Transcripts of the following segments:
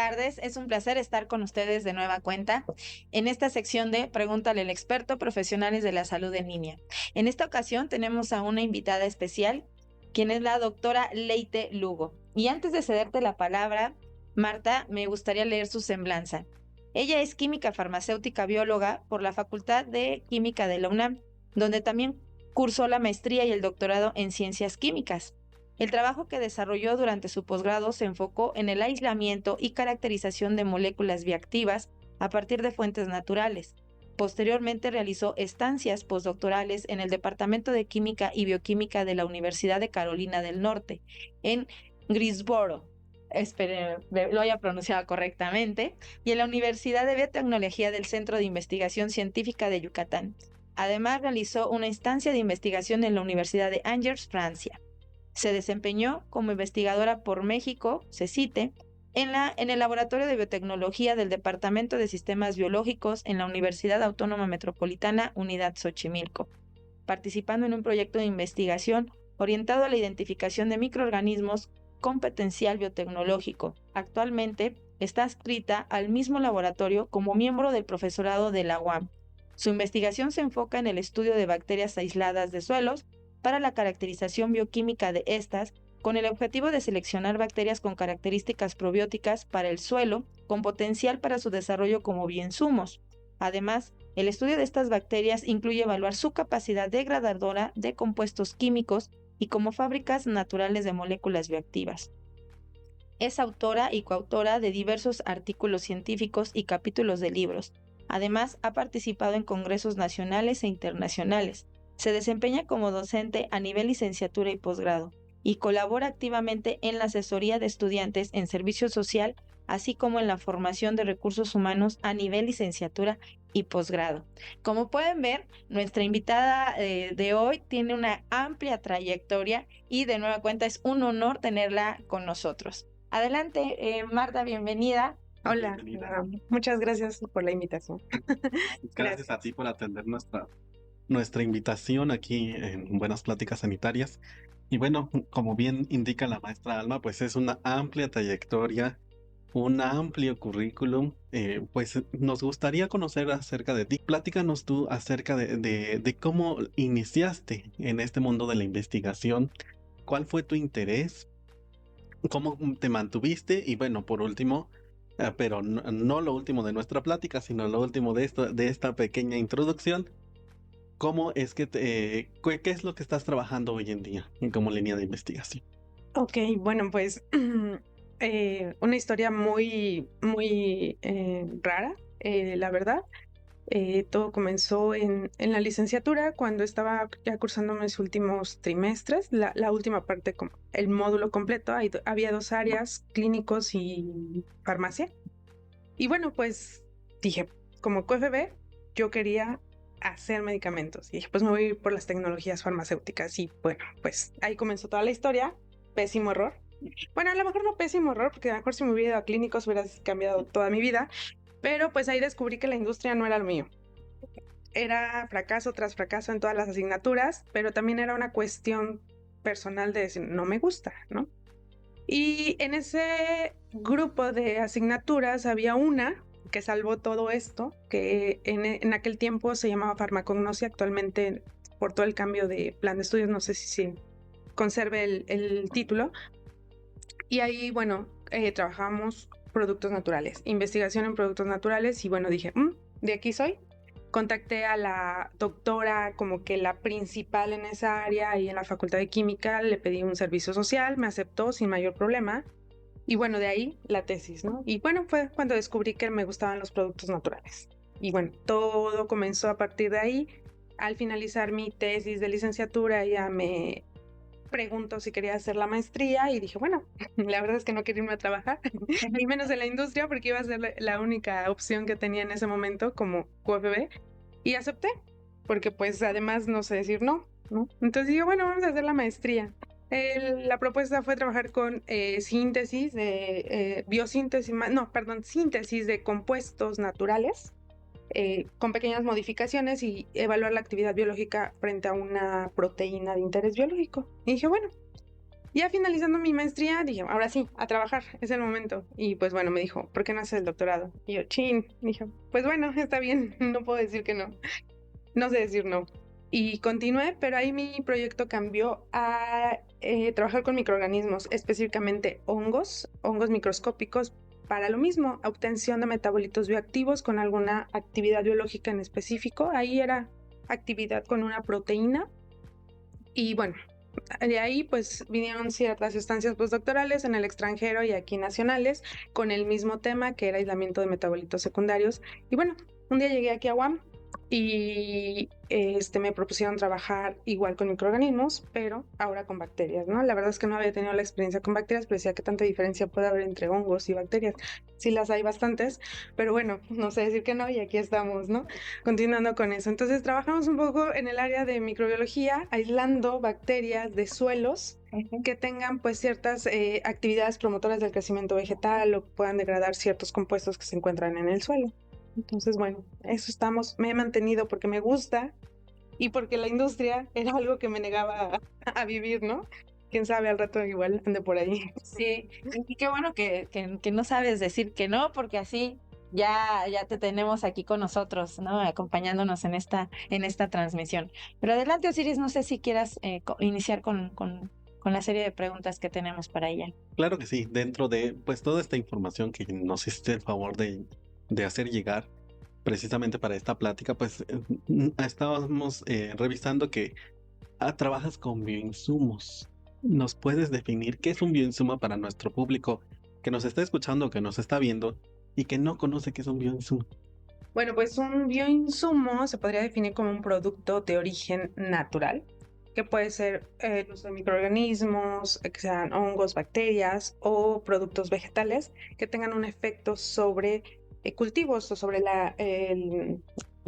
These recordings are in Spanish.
tardes, es un placer estar con ustedes de nueva cuenta en esta sección de Pregúntale al experto, profesionales de la salud en línea. En esta ocasión tenemos a una invitada especial, quien es la doctora Leite Lugo. Y antes de cederte la palabra, Marta, me gustaría leer su semblanza. Ella es química farmacéutica bióloga por la Facultad de Química de la UNAM, donde también cursó la maestría y el doctorado en ciencias químicas. El trabajo que desarrolló durante su posgrado se enfocó en el aislamiento y caracterización de moléculas bioactivas a partir de fuentes naturales. Posteriormente realizó estancias postdoctorales en el Departamento de Química y Bioquímica de la Universidad de Carolina del Norte, en Greensboro. Espero lo haya pronunciado correctamente, y en la Universidad de Biotecnología del Centro de Investigación Científica de Yucatán. Además, realizó una estancia de investigación en la Universidad de Angers, Francia. Se desempeñó como investigadora por México, CECITE, en el Laboratorio de Biotecnología del Departamento de Sistemas Biológicos en la Universidad Autónoma Metropolitana Unidad Xochimilco, participando en un proyecto de investigación orientado a la identificación de microorganismos con potencial biotecnológico. Actualmente está adscrita al mismo laboratorio como miembro del profesorado de la UAM. Su investigación se enfoca en el estudio de bacterias aisladas de suelos para la caracterización bioquímica de estas, con el objetivo de seleccionar bacterias con características probióticas para el suelo, con potencial para su desarrollo como bioinsumos. Además, el estudio de estas bacterias incluye evaluar su capacidad degradadora de compuestos químicos y como fábricas naturales de moléculas bioactivas. Es autora y coautora de diversos artículos científicos y capítulos de libros. Además, ha participado en congresos nacionales e internacionales. Se desempeña como docente a nivel licenciatura y posgrado y colabora activamente en la asesoría de estudiantes en servicio social, así como en la formación de recursos humanos a nivel licenciatura y posgrado. Como pueden ver, nuestra invitada de hoy tiene una amplia trayectoria y de nueva cuenta es un honor tenerla con nosotros. Adelante, Marta, bienvenida. Hola, Bienvenida. muchas gracias por la invitación. Gracias a ti por atender nuestra invitación aquí en Buenas Pláticas Sanitarias. Y bueno, como bien indica la maestra Alma, pues es una amplia trayectoria, un amplio currículum. Pues nos gustaría conocer acerca de ti. Platícanos tú acerca de cómo iniciaste en este mundo de la investigación, cuál fue tu interés, cómo te mantuviste y bueno, por último, pero no lo último de nuestra plática, sino lo último de esta pequeña introducción, ¿cómo es que qué es lo que estás trabajando hoy en día como línea de investigación? Ok, bueno, pues una historia muy rara, la verdad. Todo comenzó en la licenciatura cuando estaba ya cursando mis últimos trimestres, la última parte, como el módulo completo. Había dos áreas, clínicos y farmacia. Y bueno, pues dije, como QFB, yo quería hacer medicamentos. Y dije, pues me voy a ir por las tecnologías farmacéuticas. Y bueno, pues ahí comenzó toda la historia. Pésimo error. Bueno, a lo mejor no pésimo error, porque a lo mejor si me hubiera ido a clínicos hubiera cambiado toda mi vida. Pero pues ahí descubrí que la industria no era lo mío. Era fracaso tras fracaso en todas las asignaturas, pero también era una cuestión personal de decir, no me gusta, ¿no? Y en ese grupo de asignaturas había una que salvó todo esto, que en aquel tiempo se llamaba farmacognosia. Actualmente, por todo el cambio de plan de estudios, no sé si se conserve el título. Y ahí, bueno, trabajamos productos naturales, investigación en productos naturales. Y bueno, dije, de aquí soy. Contacté a la doctora, como que la principal en esa área, y en la Facultad de Química le pedí un servicio social, me aceptó sin mayor problema. Y bueno, de ahí la tesis, ¿no? Y bueno, fue cuando descubrí que me gustaban los productos naturales. Y bueno, todo comenzó a partir de ahí. Al finalizar mi tesis de licenciatura, ya me preguntó si quería hacer la maestría y dije, bueno, la verdad es que no quiero irme a trabajar, ni menos en la industria, porque iba a ser la única opción que tenía en ese momento como QFB. Y acepté, porque pues además no sé decir no, ¿no? Entonces dije, bueno, vamos a hacer la maestría. La propuesta fue trabajar con síntesis de biosíntesis, síntesis de compuestos naturales con pequeñas modificaciones y evaluar la actividad biológica frente a una proteína de interés biológico. Y dije, bueno, Ya finalizando mi maestría, dije, ahora sí, a trabajar, es el momento. Y pues bueno, me dijo, ¿por qué no haces el doctorado? Y yo, chin, dije, pues bueno, está bien, no puedo decir que no, no sé decir no. Y continué, pero ahí mi proyecto cambió a trabajar con microorganismos, específicamente hongos microscópicos, para lo mismo, obtención de metabolitos bioactivos con alguna actividad biológica en específico. Ahí era actividad con una proteína. Y bueno, de ahí pues vinieron ciertas estancias postdoctorales en el extranjero y aquí nacionales con el mismo tema que era aislamiento de metabolitos secundarios. Y bueno, un día llegué aquí a UAM y me propusieron trabajar igual con microorganismos, pero ahora con bacterias, ¿no? La verdad es que no había tenido la experiencia con bacterias, pero decía qué tanta diferencia puede haber entre hongos y bacterias. Sí las hay bastantes, pero bueno, no sé decir que no y aquí estamos, ¿no? Continuando con eso. Entonces trabajamos un poco en el área de microbiología, aislando bacterias de suelos que tengan pues ciertas actividades promotoras del crecimiento vegetal o puedan degradar ciertos compuestos que se encuentran en el suelo. Entonces, bueno, eso estamos. Me he mantenido porque me gusta y porque la industria era algo que me negaba a vivir, ¿no? Quién sabe, al rato igual ande por ahí. Sí, y qué bueno que no sabes decir que no, porque así ya te tenemos aquí con nosotros, ¿no? Acompañándonos en esta transmisión. Pero adelante, Osiris, no sé si quieras iniciar con la serie de preguntas que tenemos para ella. Claro que sí, dentro de pues toda esta información que nos hiciste el favor de hacer llegar precisamente para esta plática, pues estábamos revisando que trabajas con bioinsumos. ¿Nos puedes definir qué es un bioinsumo para nuestro público que nos está escuchando, que nos está viendo y que no conoce qué es un bioinsumo? Bueno, pues un bioinsumo se podría definir como un producto de origen natural, que puede ser el uso de microorganismos, que sean hongos, bacterias o productos vegetales que tengan un efecto sobre cultivos o sobre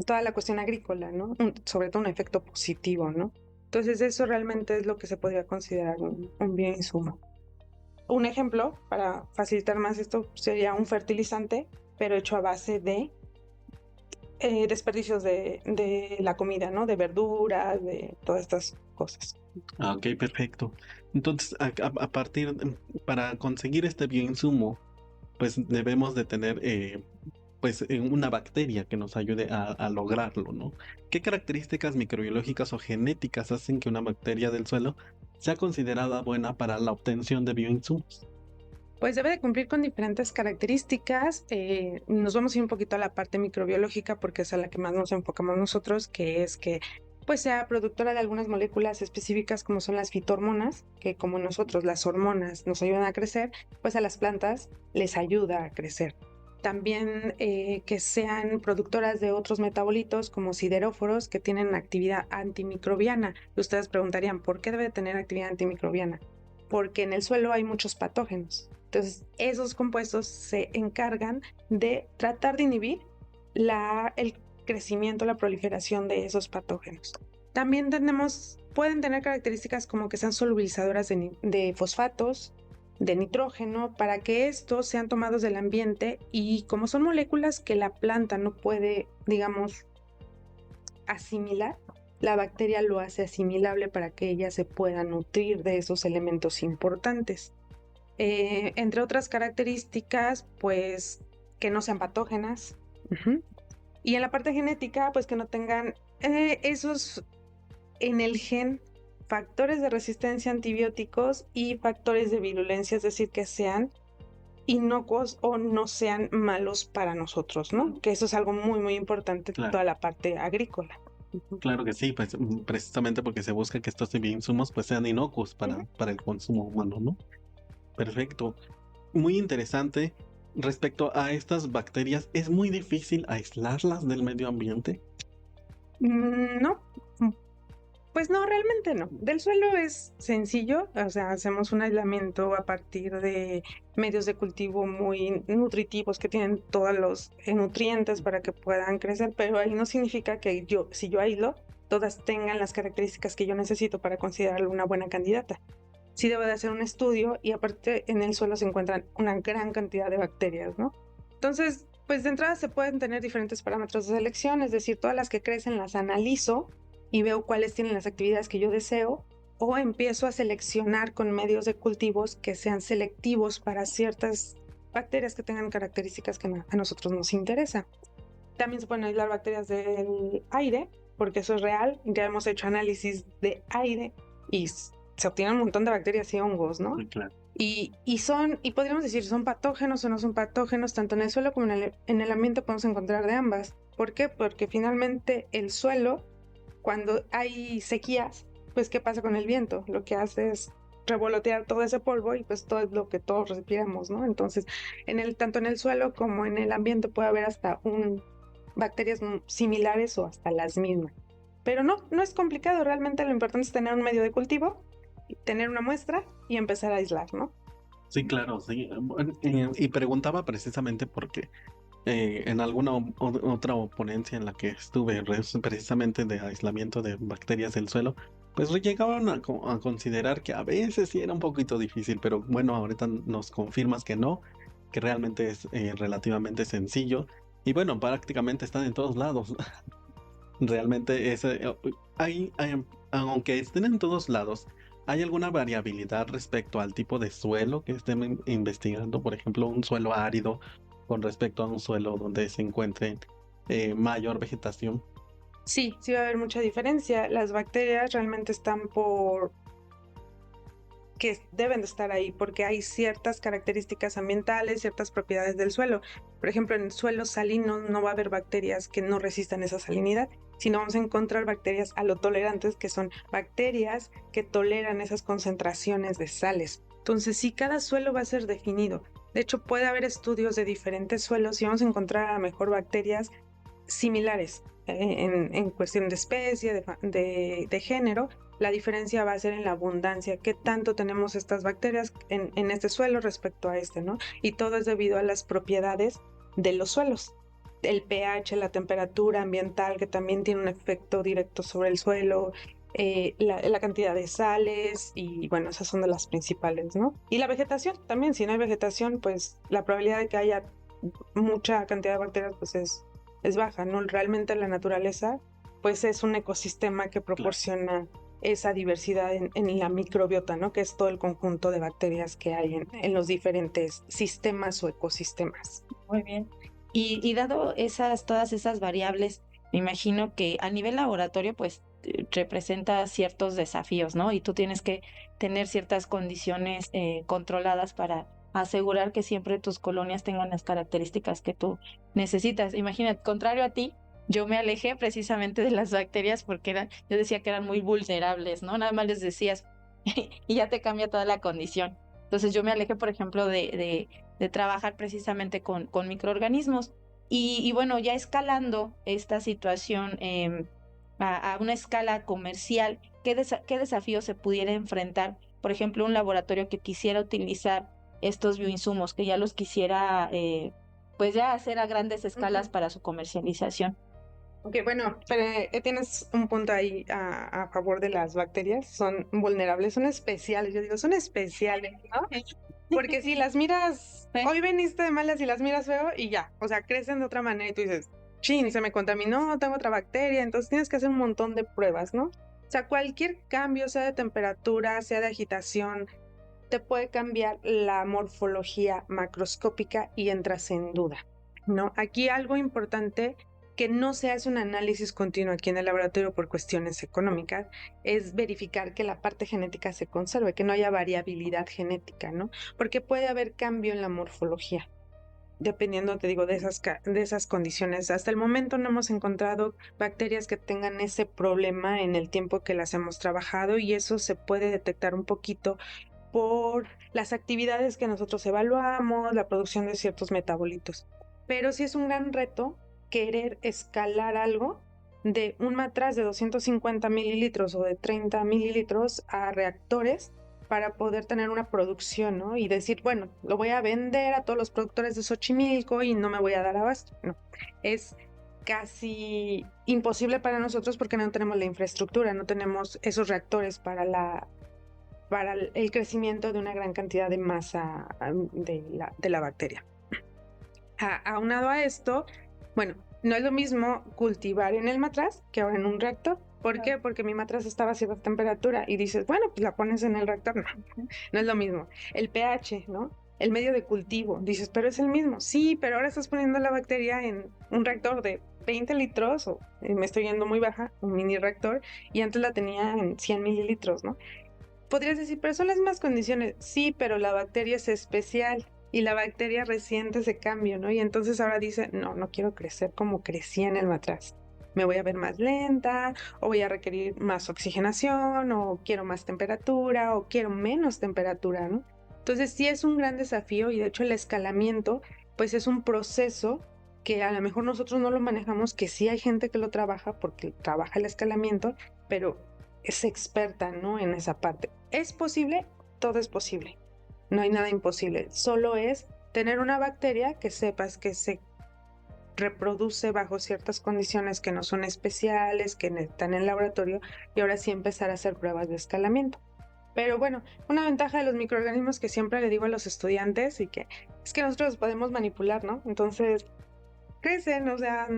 toda la cuestión agrícola, ¿no? Sobre todo un efecto positivo, ¿no? Entonces eso realmente es lo que se podría considerar un bioinsumo. Un ejemplo, para facilitar más esto, sería un fertilizante, pero hecho a base de desperdicios de la comida, ¿no? De verduras, de todas estas cosas. Ah, ok, perfecto. Entonces, a partir, para conseguir este bioinsumo, pues debemos de tener pues una bacteria que nos ayude a lograrlo, ¿no? ¿Qué características microbiológicas o genéticas hacen que una bacteria del suelo sea considerada buena para la obtención de bioinsumos? Pues debe de cumplir con diferentes características. Nos vamos a ir un poquito a la parte microbiológica porque es a la que más nos enfocamos nosotros, que es que pues sea productora de algunas moléculas específicas como son las fitohormonas, que como nosotros las hormonas nos ayudan a crecer, pues a las plantas les ayuda a crecer. También que sean productoras de otros metabolitos como sideróforos que tienen actividad antimicrobiana. Ustedes preguntarían, ¿por qué debe tener actividad antimicrobiana? Porque en el suelo hay muchos patógenos. Entonces, esos compuestos se encargan de tratar de inhibir el crecimiento, la proliferación de esos patógenos. También pueden tener características como que sean solubilizadoras de fosfatos, de nitrógeno, para que estos sean tomados del ambiente y como son moléculas que la planta no puede, digamos, asimilar, la bacteria lo hace asimilable para que ella se pueda nutrir de esos elementos importantes. Entre otras características, pues que no sean patógenas. Y en la parte genética, pues que no tengan esos en el gen factores de resistencia a antibióticos y factores de virulencia, es decir, que sean inocuos o no sean malos para nosotros, ¿no? Que eso es algo muy, muy importante en toda la parte agrícola. Claro que sí, pues precisamente porque se busca que estos bioinsumos pues sean inocuos para el consumo humano, ¿no? Perfecto. Muy interesante. Respecto a estas bacterias, ¿es muy difícil aislarlas del medio ambiente? No, pues no, realmente no. Del suelo es sencillo, o sea, hacemos un aislamiento a partir de medios de cultivo muy nutritivos que tienen todos los nutrientes para que puedan crecer, pero ahí no significa que si yo aíslo, todas tengan las características que yo necesito para considerarlo una buena candidata. Sí debo de hacer un estudio y aparte en el suelo se encuentran una gran cantidad de bacterias, ¿no? Entonces, pues de entrada se pueden tener diferentes parámetros de selección, es decir, todas las que crecen las analizo y veo cuáles tienen las actividades que yo deseo o empiezo a seleccionar con medios de cultivos que sean selectivos para ciertas bacterias que tengan características que a nosotros nos interesan. También se pueden aislar bacterias del aire, porque eso es real. Ya hemos hecho análisis de aire y se obtienen un montón de bacterias y hongos, ¿no? Muy claro. Y podríamos decir, son patógenos o no son patógenos, tanto en el suelo como en el ambiente podemos encontrar de ambas. ¿Por qué? Porque finalmente el suelo, cuando hay sequías, pues ¿qué pasa con el viento? Lo que hace es revolotear todo ese polvo y pues todo es lo que todos respiramos, ¿no? Entonces, tanto en el suelo como en el ambiente puede haber hasta bacterias similares o hasta las mismas. Pero no es complicado, realmente lo importante es tener un medio de cultivo, tener una muestra y empezar a aislar, ¿no? Sí, claro, sí. Bueno, y preguntaba precisamente porque en alguna otra ponencia en la que estuve, precisamente de aislamiento de bacterias del suelo, pues llegaban a considerar que a veces sí era un poquito difícil, pero bueno, ahorita nos confirmas que no, que realmente es relativamente sencillo. Y bueno, prácticamente están en todos lados. Realmente aunque estén en todos lados, ¿hay alguna variabilidad respecto al tipo de suelo que estén investigando? Por ejemplo, un suelo árido con respecto a un suelo donde se encuentre mayor vegetación. Sí va a haber mucha diferencia. Las bacterias realmente están que deben de estar ahí porque hay ciertas características ambientales, ciertas propiedades del suelo. Por ejemplo, en suelos salinos no va a haber bacterias que no resistan esa salinidad, sino vamos a encontrar bacterias halotolerantes, que son bacterias que toleran esas concentraciones de sales. Entonces, sí, cada suelo va a ser definido. De hecho, puede haber estudios de diferentes suelos y vamos a encontrar a lo mejor bacterias similares en cuestión de especie, de género. La diferencia va a ser en la abundancia, qué tanto tenemos estas bacterias en este suelo respecto a este, ¿no? Y todo es debido a las propiedades de los suelos. El pH, la temperatura ambiental, que también tiene un efecto directo sobre el suelo, la cantidad de sales, y bueno, esas son de las principales, ¿no? Y la vegetación también, si no hay vegetación, pues la probabilidad de que haya mucha cantidad de bacterias pues es baja, ¿no? Realmente la naturaleza pues es un ecosistema que proporciona esa diversidad en la microbiota, ¿no? Que es todo el conjunto de bacterias que hay en los diferentes sistemas o ecosistemas. Muy bien. Y dado todas esas variables, me imagino que a nivel laboratorio, pues representa ciertos desafíos, ¿no? Y tú tienes que tener ciertas condiciones controladas para asegurar que siempre tus colonias tengan las características que tú necesitas. Imagínate, contrario a ti, yo me alejé precisamente de las bacterias porque yo decía que eran muy vulnerables, ¿no? Nada más les decías y ya te cambia toda la condición. Entonces yo me alejé, por ejemplo, de trabajar precisamente con microorganismos. Y bueno, ya escalando esta situación a una escala comercial, ¿qué desafíos se pudiera enfrentar? Por ejemplo, un laboratorio que quisiera utilizar estos bioinsumos, que ya los quisiera pues ya hacer a grandes escalas para su comercialización. Ok, bueno, pero tienes un punto ahí a favor de las bacterias. Son vulnerables, son especiales. Yo digo, son especiales, ¿no? Porque si las miras, hoy veniste de malas y las miras feo y ya, o sea, crecen de otra manera y tú dices, chin, se me contaminó, tengo otra bacteria, entonces tienes que hacer un montón de pruebas, ¿no? O sea, cualquier cambio, sea de temperatura, sea de agitación, te puede cambiar la morfología macroscópica y entras en duda, ¿no? Aquí algo importante que no se hace un análisis continuo aquí en el laboratorio por cuestiones económicas, es verificar que la parte genética se conserve, que no haya variabilidad genética, ¿no? Porque puede haber cambio en la morfología, dependiendo, te digo, de esas condiciones. Hasta el momento no hemos encontrado bacterias que tengan ese problema en el tiempo que las hemos trabajado, y eso se puede detectar un poquito por las actividades que nosotros evaluamos, la producción de ciertos metabolitos. Pero sí es un gran reto querer escalar algo de un matraz de 250 mililitros o de 30 mililitros a reactores para poder tener una producción, ¿no? Y decir, bueno, lo voy a vender a todos los productores de Xochimilco y no me voy a dar abasto. No, es casi imposible para nosotros porque no tenemos la infraestructura, no tenemos esos reactores para el crecimiento de una gran cantidad de masa de la bacteria. Aunado a esto, bueno, no es lo mismo cultivar en el matraz que ahora en un reactor. ¿Por qué? Porque mi matraz estaba a cierta temperatura y dices, bueno, pues la pones en el reactor. No, no es lo mismo. El pH, ¿no? El medio de cultivo. Dices, pero es el mismo. Sí, pero ahora estás poniendo la bacteria en un reactor de 20 litros o me estoy yendo muy baja, un mini reactor, y antes la tenía en 100 mililitros, ¿no? Podrías decir, pero son las mismas condiciones. Sí, pero la bacteria es especial y la bacteria resiente ese cambio, ¿no? Y entonces ahora dice, no, no quiero crecer como crecía en el matraz. Me voy a ver más lenta, o voy a requerir más oxigenación, o quiero más temperatura, o quiero menos temperatura, ¿no? Entonces sí es un gran desafío y de hecho el escalamiento, pues es un proceso que a lo mejor nosotros no lo manejamos, que sí hay gente que lo trabaja porque trabaja el escalamiento, pero es experta, ¿no? En esa parte. ¿Es posible? Todo es posible. No hay nada imposible. Solo es tener una bacteria que sepas que se reproduce bajo ciertas condiciones que no son especiales, que están en el laboratorio, y ahora sí empezar a hacer pruebas de escalamiento. Pero bueno, una ventaja de los microorganismos que siempre le digo a los estudiantes y que es que nosotros los podemos manipular, ¿no? Entonces, crecen, o sea,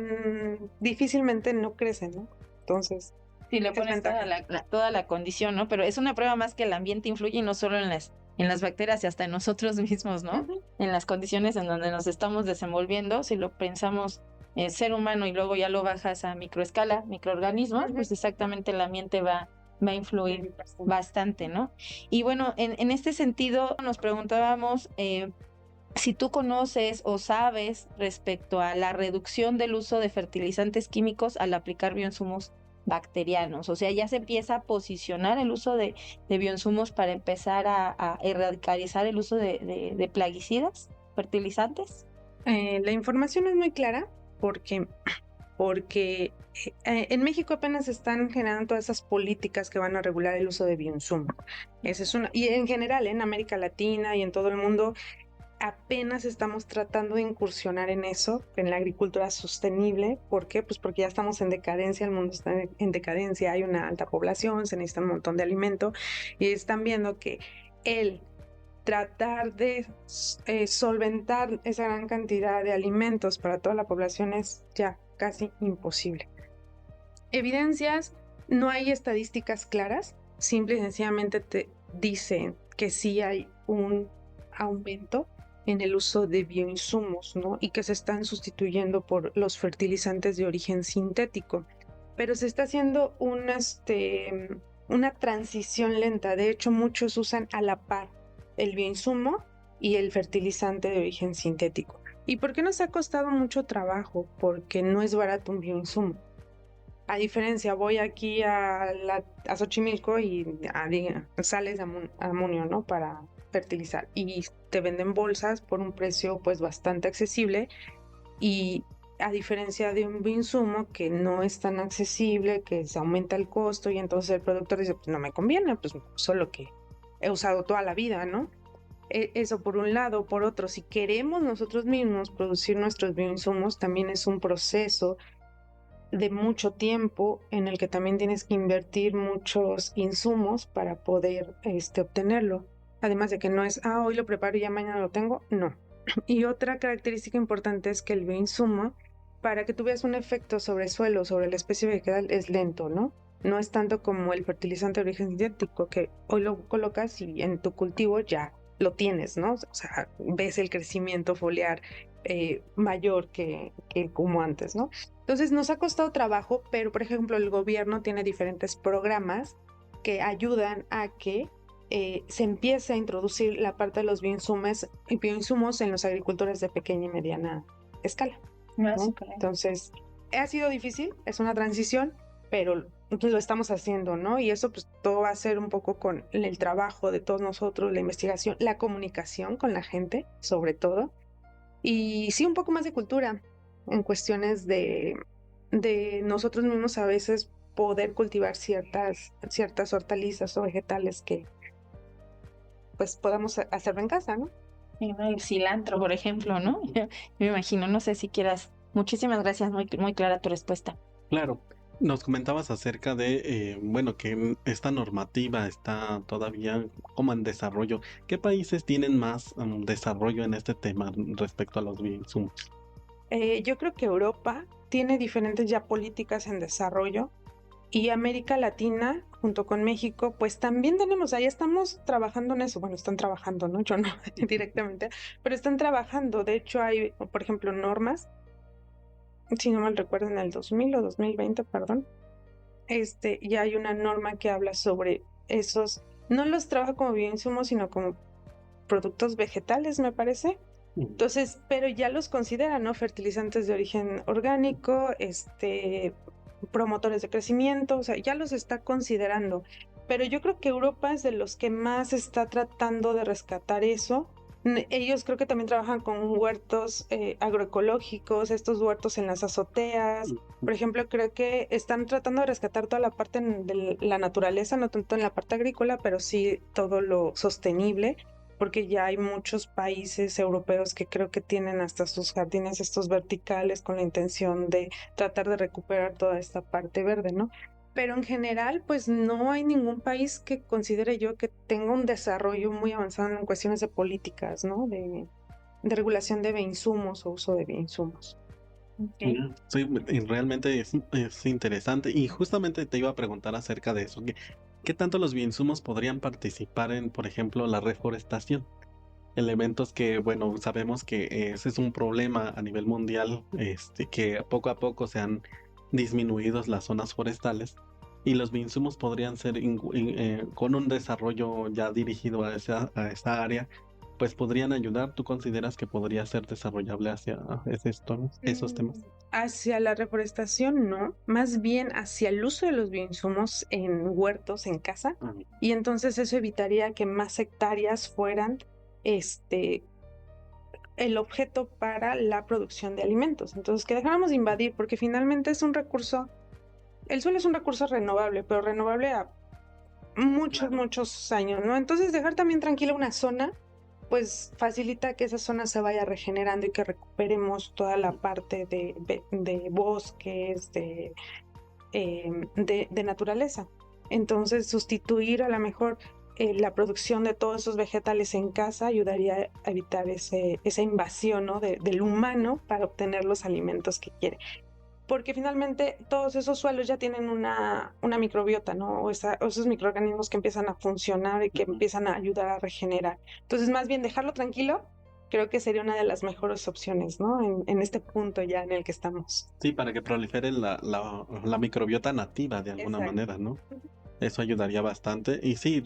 difícilmente no crecen, ¿no? Entonces, Si le es pones ventaja. toda la condición, ¿no? Pero es una prueba más que el ambiente influye y no solo en las bacterias y hasta en nosotros mismos, ¿no? Ujú. En las condiciones en donde nos estamos desenvolviendo, si lo pensamos ser humano y luego ya lo bajas a microescala, microorganismos, Ujú. pues exactamente el ambiente va a influir bastante, ¿no? Y bueno, en este sentido nos preguntábamos si tú conoces o sabes respecto a la reducción del uso de fertilizantes químicos al aplicar bioinsumos bacterianos. O sea, ya se empieza a posicionar el uso de bioinsumos para empezar a erradicalizar el uso de plaguicidas, fertilizantes. La información es muy clara porque, porque en México apenas se están generando todas esas políticas que van a regular el uso de bioinsumos. Esa es una, y en general en América Latina y en todo el mundo apenas estamos tratando de incursionar en eso, en la agricultura sostenible. ¿Por qué? Pues porque ya estamos en decadencia, el mundo está en decadencia, hay una alta población, se necesita un montón de alimento y están viendo que el tratar de solventar esa gran cantidad de alimentos para toda la población es ya casi imposible. Evidencias, no hay estadísticas claras, simple y sencillamente te dicen que sí hay un aumento en el uso de bioinsumos, ¿no? Y que se están sustituyendo por los fertilizantes de origen sintético. Pero se está haciendo una transición lenta. De hecho, muchos usan a la par el bioinsumo y el fertilizante de origen sintético. ¿Y por qué nos ha costado mucho trabajo? Porque no es barato un bioinsumo. A diferencia, voy aquí a Xochimilco y sales de amonio, ¿no? Para fertilizar. Y te venden bolsas por un precio pues bastante accesible. Y a diferencia de un insumo que no es tan accesible, que se aumenta el costo y entonces el productor dice, pues no me conviene, pues solo que he usado toda la vida, ¿no? Eso por un lado. Por otro, si queremos nosotros mismos producir nuestros bioinsumos, también es un proceso de mucho tiempo en el que también tienes que invertir muchos insumos para poder obtenerlo. Además de que no es, hoy lo preparo y ya mañana lo tengo, no. Y otra característica importante es que el bioinsumo, para que tú veas un efecto sobre suelo, sobre la especie vegetal, es lento, ¿no? No es tanto como el fertilizante de origen sintético, que hoy lo colocas y en tu cultivo ya lo tienes, ¿no? O sea, ves el crecimiento foliar mayor que como antes, ¿no? Entonces nos ha costado trabajo, pero por ejemplo el gobierno tiene diferentes programas que ayudan a que se empiece a introducir la parte de los bioinsumos en los agricultores de pequeña y mediana escala, ¿no? Entonces, ha sido difícil, es una transición, pero lo estamos haciendo, ¿no? Y eso pues todo va a ser un poco con el trabajo de todos nosotros, la investigación, la comunicación con la gente, sobre todo, y sí un poco más de cultura en cuestiones de nosotros mismos a veces poder cultivar ciertas hortalizas o vegetales que pues podamos hacerlo en casa, ¿no? Y, ¿no? El cilantro, por ejemplo, ¿no? Yo me imagino, no sé si quieras. Muchísimas gracias, muy clara tu respuesta. Claro, nos comentabas acerca de, bueno, que esta normativa está todavía como en desarrollo. ¿Qué países tienen más desarrollo en este tema respecto a los bioinsumos? Yo creo que Europa tiene diferentes ya políticas en desarrollo y América Latina, junto con México, pues también tenemos, ahí estamos trabajando en eso. Bueno, están trabajando, ¿no? Yo no directamente, pero están trabajando. De hecho, hay, por ejemplo, normas, si no mal recuerdo, en el 2000 o 2020, perdón, ya hay una norma que habla sobre esos, no los trabaja como bioinsumos, sino como productos vegetales, me parece. Entonces, pero ya los consideran, ¿no? Fertilizantes de origen orgánico, promotores de crecimiento, o sea, ya los está considerando. Pero yo creo que Europa es de los que más está tratando de rescatar eso. Ellos creo que también trabajan con huertos agroecológicos, estos huertos en las azoteas. Por ejemplo, creo que están tratando de rescatar toda la parte de la naturaleza, no tanto en la parte agrícola, pero sí todo lo sostenible, porque ya hay muchos países europeos que creo que tienen hasta sus jardines estos verticales con la intención de tratar de recuperar toda esta parte verde, ¿no? Pero en general, pues no hay ningún país que considere yo que tenga un desarrollo muy avanzado en cuestiones de políticas, ¿no? De regulación de bioinsumos o uso de bioinsumos. Ok. Sí, y realmente es interesante. Y justamente te iba a preguntar acerca de eso. ¿Qué tanto los bioinsumos podrían participar en, por ejemplo, la reforestación? Elementos que, bueno, sabemos que ese es un problema a nivel mundial, que poco a poco se han disminuido las zonas forestales y los bioinsumos podrían ser con un desarrollo ya dirigido a esa área, pues podrían ayudar. ¿Tú consideras que podría ser desarrollable hacia esos temas? Hacia la reforestación, no, más bien hacia el uso de los bioinsumos en huertos, en casa, Ah, y entonces eso evitaría que más hectáreas fueran este, el objeto para la producción de alimentos. Entonces, que dejáramos de invadir, porque finalmente es un recurso, el suelo es un recurso renovable, pero renovable a muchos, claro. muchos años, ¿no? Entonces, dejar también tranquila una zona, pues facilita que esa zona se vaya regenerando y que recuperemos toda la parte de bosques, de naturaleza. Entonces, sustituir a lo mejor la producción de todos esos vegetales en casa ayudaría a evitar esa invasión, ¿no? del humano para obtener los alimentos que quiere. Porque finalmente todos esos suelos ya tienen una microbiota, ¿no? O esos microorganismos que empiezan a funcionar y que Ujú. empiezan a ayudar a regenerar. Entonces, más bien dejarlo tranquilo, creo que sería una de las mejores opciones, ¿no? En este punto ya en el que estamos. Sí, para que prolifere la microbiota nativa de alguna Exacto. manera, ¿no? Eso ayudaría bastante. Y sí,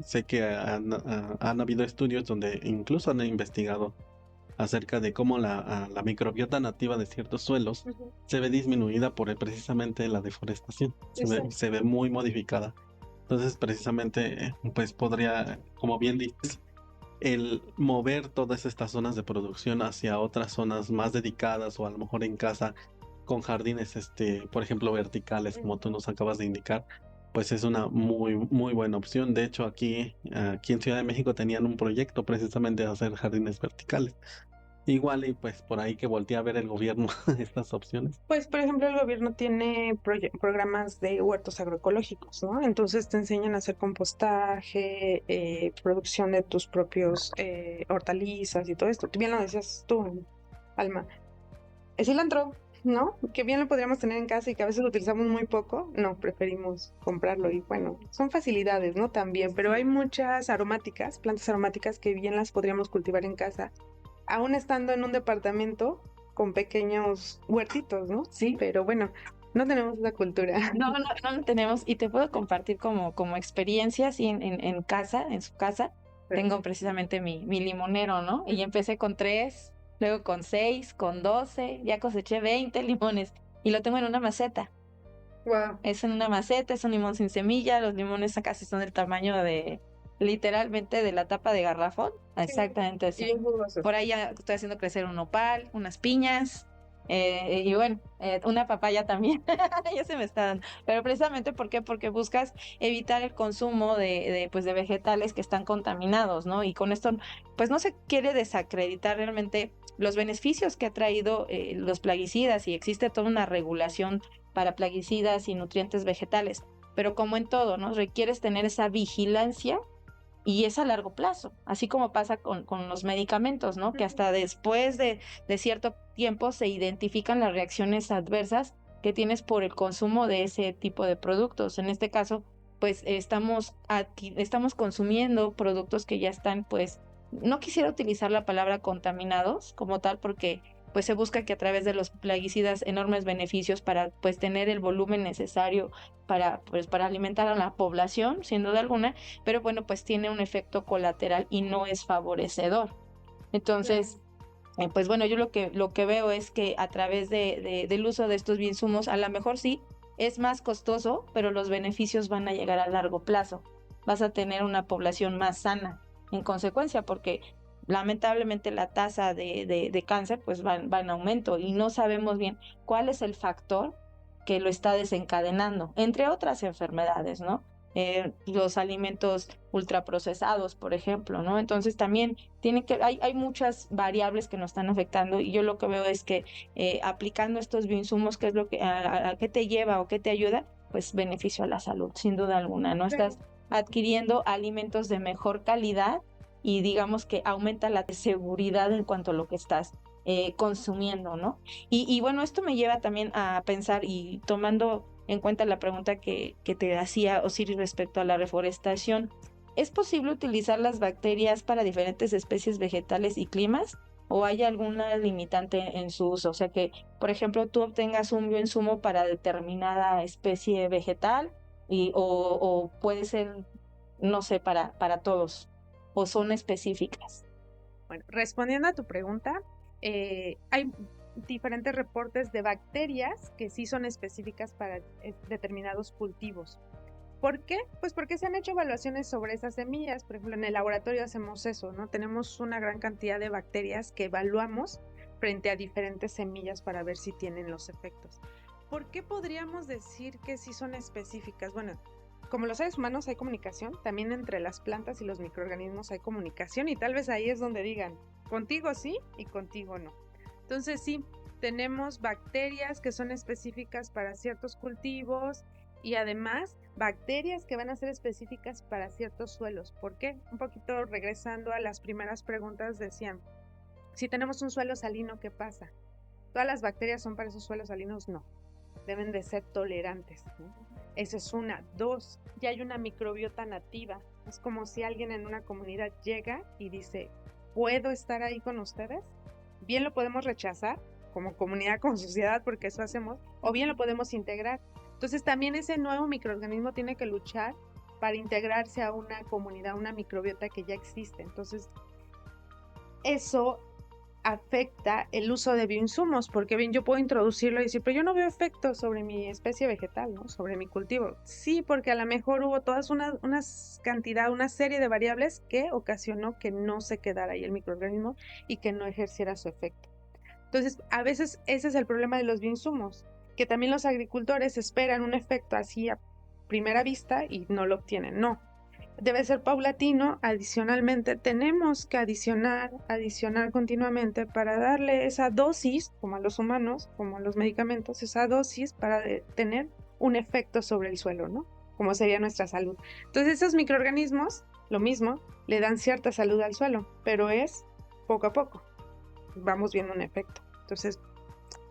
sé que han habido estudios donde incluso han investigado acerca de cómo la microbiota nativa de ciertos suelos Ujú. se ve disminuida por precisamente la deforestación. Se ve, Exacto. se ve muy modificada. Entonces, precisamente, pues podría, como bien dices, el mover todas estas zonas de producción hacia otras zonas más dedicadas o a lo mejor en casa con jardines, por ejemplo, verticales, como tú nos acabas de indicar, pues es una muy, muy buena opción. De hecho, aquí en Ciudad de México tenían un proyecto precisamente de hacer jardines verticales. Igual y pues por ahí que volteé a ver el gobierno estas opciones. Pues, por ejemplo, el gobierno tiene programas de huertos agroecológicos, ¿no? Entonces te enseñan a hacer compostaje, producción de tus propios hortalizas y todo esto. Bien lo decías tú, Alma. El cilantro, ¿no? Que bien lo podríamos tener en casa y que a veces lo utilizamos muy poco. No, preferimos comprarlo y bueno, son facilidades, ¿no? También, pero hay muchas aromáticas, plantas aromáticas que bien las podríamos cultivar en casa aún estando en un departamento con pequeños huertitos, ¿no? Sí. Pero bueno, no tenemos esa cultura. No, no, no lo tenemos y te puedo compartir como experiencia, así en casa, en su casa. Tengo precisamente mi limonero, ¿no? Y empecé con 3, luego con 6, con 12, ya coseché 20 limones y lo tengo en una maceta. Wow. Es en una maceta, es un limón sin semilla, los limones casi son del tamaño de, literalmente, de la tapa de garrafón, Sí, exactamente y así. bien jugosos. Por ahí ya estoy haciendo crecer un nopal, unas piñas, y bueno, una papaya también, ya se me está dando. Pero precisamente, ¿por qué? Porque buscas evitar el consumo pues de vegetales que están contaminados, ¿no? Y con esto, pues no se quiere desacreditar realmente los beneficios que ha traído los plaguicidas y existe toda una regulación para plaguicidas y nutrientes vegetales. Pero como en todo, ¿no? Requieres tener esa vigilancia y es a largo plazo, así como pasa con los medicamentos, ¿no? Que hasta después de cierto tiempo se identifican las reacciones adversas, que tienes por el consumo de ese tipo de productos. En este caso, pues estamos consumiendo productos que ya están, pues, no quisiera utilizar la palabra contaminados como tal, porque pues se busca que a través de los plaguicidas enormes beneficios para pues tener el volumen necesario para alimentar a la población, sin duda alguna, pero bueno, pues tiene un efecto colateral y no es favorecedor. Entonces, pues bueno, yo lo que veo es que a través del uso de estos bioinsumos, a lo mejor sí es más costoso, pero los beneficios van a llegar a largo plazo. Vas a tener una población más sana en consecuencia, porque lamentablemente la tasa de cáncer pues va en aumento y no sabemos bien cuál es el factor que lo está desencadenando, entre otras enfermedades, ¿no? Los alimentos ultraprocesados, por ejemplo, ¿no? Entonces también hay muchas variables que nos están afectando y yo lo que veo es que aplicando estos bioinsumos, ¿qué es lo que, a qué te lleva o qué te ayuda? Pues beneficio a la salud, sin duda alguna, ¿no? Estás adquiriendo alimentos de mejor calidad y digamos que aumenta la seguridad en cuanto a lo que estás consumiendo, ¿no? Y bueno, esto me lleva también a pensar y tomando en cuenta la pregunta que te hacía Osiris respecto a la reforestación, ¿es posible utilizar las bacterias para diferentes especies vegetales y climas? ¿O hay alguna limitante en su uso? O sea que, por ejemplo, tú obtengas un bioinsumo para determinada especie vegetal o puede ser, no sé, para todos, o son específicas. Bueno, respondiendo a tu pregunta, hay diferentes reportes de bacterias que sí son específicas para determinados cultivos. ¿Por qué? Pues porque se han hecho evaluaciones sobre esas semillas. Por ejemplo, en el laboratorio hacemos eso, ¿no? Tenemos una gran cantidad de bacterias que evaluamos frente a diferentes semillas para ver si tienen los efectos. ¿Por qué podríamos decir que sí son específicas? Bueno, como los seres humanos hay comunicación, también entre las plantas y los microorganismos hay comunicación y tal vez ahí es donde digan, contigo sí y contigo no. Entonces sí, tenemos bacterias que son específicas para ciertos cultivos y además bacterias que van a ser específicas para ciertos suelos. ¿Por qué? Un poquito regresando a las primeras preguntas decían, si tenemos un suelo salino, ¿qué pasa? ¿Todas las bacterias son para esos suelos salinos? No, deben de ser tolerantes, ¿no? Esa es una. Dos, ya hay una microbiota nativa. Es como si alguien en una comunidad llega y dice, ¿puedo estar ahí con ustedes? Bien lo podemos rechazar como comunidad, como sociedad, porque eso hacemos, o bien lo podemos integrar. Entonces también ese nuevo microorganismo tiene que luchar para integrarse a una comunidad, una microbiota que ya existe. Entonces, eso afecta el uso de bioinsumos, porque bien yo puedo introducirlo y decir, pero yo no veo efectos sobre mi especie vegetal, ¿no? Sobre mi cultivo. Sí, porque a lo mejor hubo todas una serie de variables que ocasionó que no se quedara ahí el microorganismo y que no ejerciera su efecto. Entonces, a veces ese es el problema de los bioinsumos, que también los agricultores esperan un efecto así a primera vista y no lo obtienen. No, debe ser paulatino. Adicionalmente, tenemos que adicionar continuamente para darle esa dosis, como a los humanos, como a los medicamentos, esa dosis para tener un efecto sobre el suelo, ¿no? Como sería nuestra salud. Entonces, esos microorganismos, lo mismo, le dan cierta salud al suelo, pero es poco a poco. Vamos viendo un efecto. Entonces,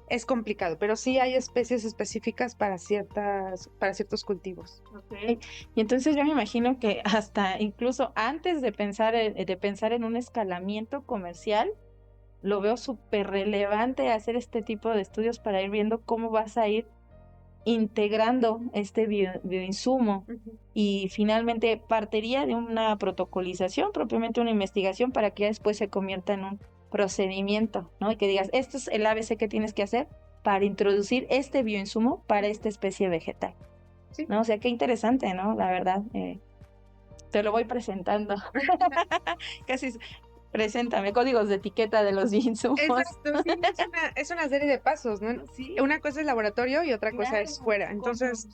es complicado, pero sí hay especies específicas para ciertos cultivos. Okay. Y entonces yo me imagino que hasta incluso antes de pensar en un escalamiento comercial, lo veo súper relevante hacer este tipo de estudios para ir viendo cómo vas a ir integrando este bioinsumo y finalmente partiría de una protocolización, propiamente una investigación para que ya después se convierta en un procedimiento, ¿no? Y que digas, esto es el ABC que tienes que hacer para introducir este bioinsumo para esta especie vegetal, Sí. ¿no? O sea, qué interesante, ¿no? La verdad, te lo voy presentando. Casi preséntame códigos de etiqueta de los bioinsumos. Exacto, sí, es una serie de pasos, ¿no? Sí. Una cosa es laboratorio y otra cosa es fuera. Entonces,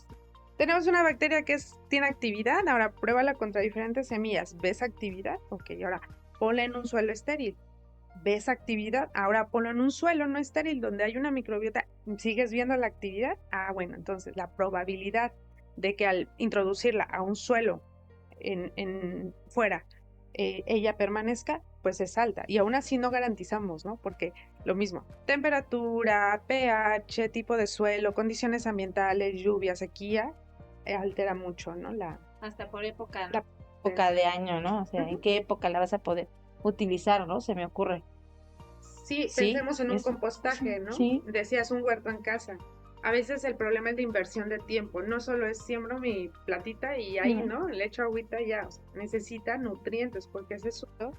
tenemos una bacteria que tiene actividad, ahora pruébala contra diferentes semillas. ¿Ves actividad? Ok, ahora ponla en un suelo estéril. ¿Ves actividad? Ahora ponlo en un suelo no estéril donde hay una microbiota. ¿Sigues viendo la actividad? Ah, bueno, entonces la probabilidad de que al introducirla a un suelo en fuera ella permanezca, pues es alta. Y aún así no garantizamos, ¿no? Porque lo mismo. Temperatura, pH, tipo de suelo, condiciones ambientales, lluvia, sequía, altera mucho, ¿no? Hasta por época, La- época de año, ¿no? O sea, ¿en qué época la vas a poder utilizar, ¿no? Se me ocurre. Sí, Sí, pensemos en un eso. compostaje, ¿no? Sí, Decías un huerto en casa. A veces el problema es de inversión de tiempo. No solo es siembro mi platita y ahí, no, ¿no? Le echo agüita y ya. O sea, necesita nutrientes porque ese suelo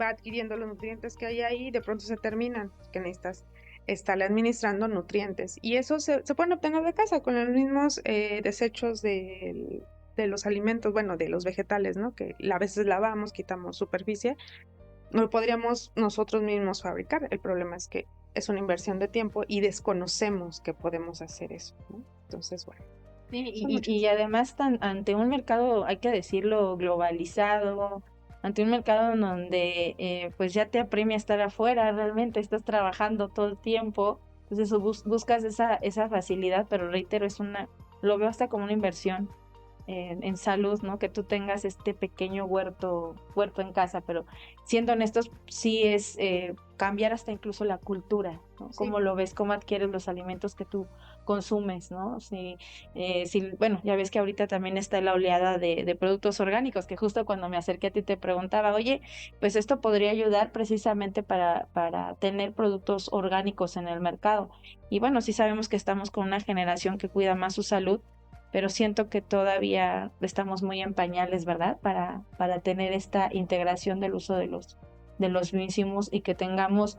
va adquiriendo los nutrientes que hay ahí y de pronto se terminan, que necesitas estarle administrando nutrientes. Y eso se pueden obtener de casa con los mismos desechos de los alimentos, bueno, de los vegetales, ¿no? Que a veces lavamos, quitamos superficie, lo podríamos nosotros mismos fabricar. El problema es que es una inversión de tiempo y desconocemos que podemos hacer eso, ¿no? Entonces, bueno, sí, son y muchas. además ante un mercado, hay que decirlo, globalizado, ante un mercado en donde pues ya te apremia estar afuera, realmente estás trabajando todo el tiempo, entonces buscas esa facilidad, pero reitero, lo veo hasta como una inversión en salud, ¿no? Que tú tengas este pequeño huerto en casa, pero siendo honestos, sí es cambiar hasta incluso la cultura, ¿no? Sí. Cómo lo ves, cómo adquieres los alimentos que tú consumes, ¿no? Bueno, ya ves que ahorita también está la oleada de productos orgánicos, que justo cuando me acerqué a ti te preguntaba, oye, pues esto podría ayudar precisamente para tener productos orgánicos en el mercado. Y bueno, sí sabemos que estamos con una generación que cuida más su salud, pero siento que todavía estamos muy en pañales, ¿verdad? Para tener esta integración del uso de los insumos y que tengamos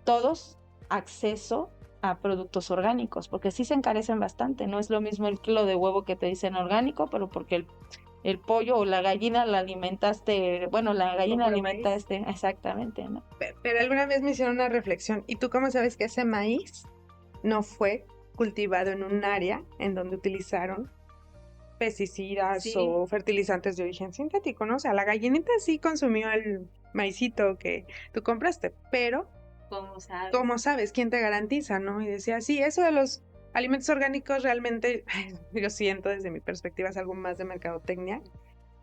todos acceso a productos orgánicos, porque sí se encarecen bastante, no es lo mismo el kilo de huevo que te dicen orgánico, pero porque el pollo o la gallina la alimentaste, bueno, la gallina Poco de maíz. alimentaste, exactamente, ¿no? Pero alguna vez me hicieron una reflexión. ¿Y tú cómo sabes que ese maíz no fue cultivado en un área en donde utilizaron pesticidas Sí, o fertilizantes de origen sintético, ¿no? O sea, la gallinita sí consumió el maicito que tú compraste, pero como sabes. ¿cómo sabes? ¿Quién te garantiza, no? Y decía, sí, eso de los alimentos orgánicos realmente, yo siento desde mi perspectiva, es algo más de mercadotecnia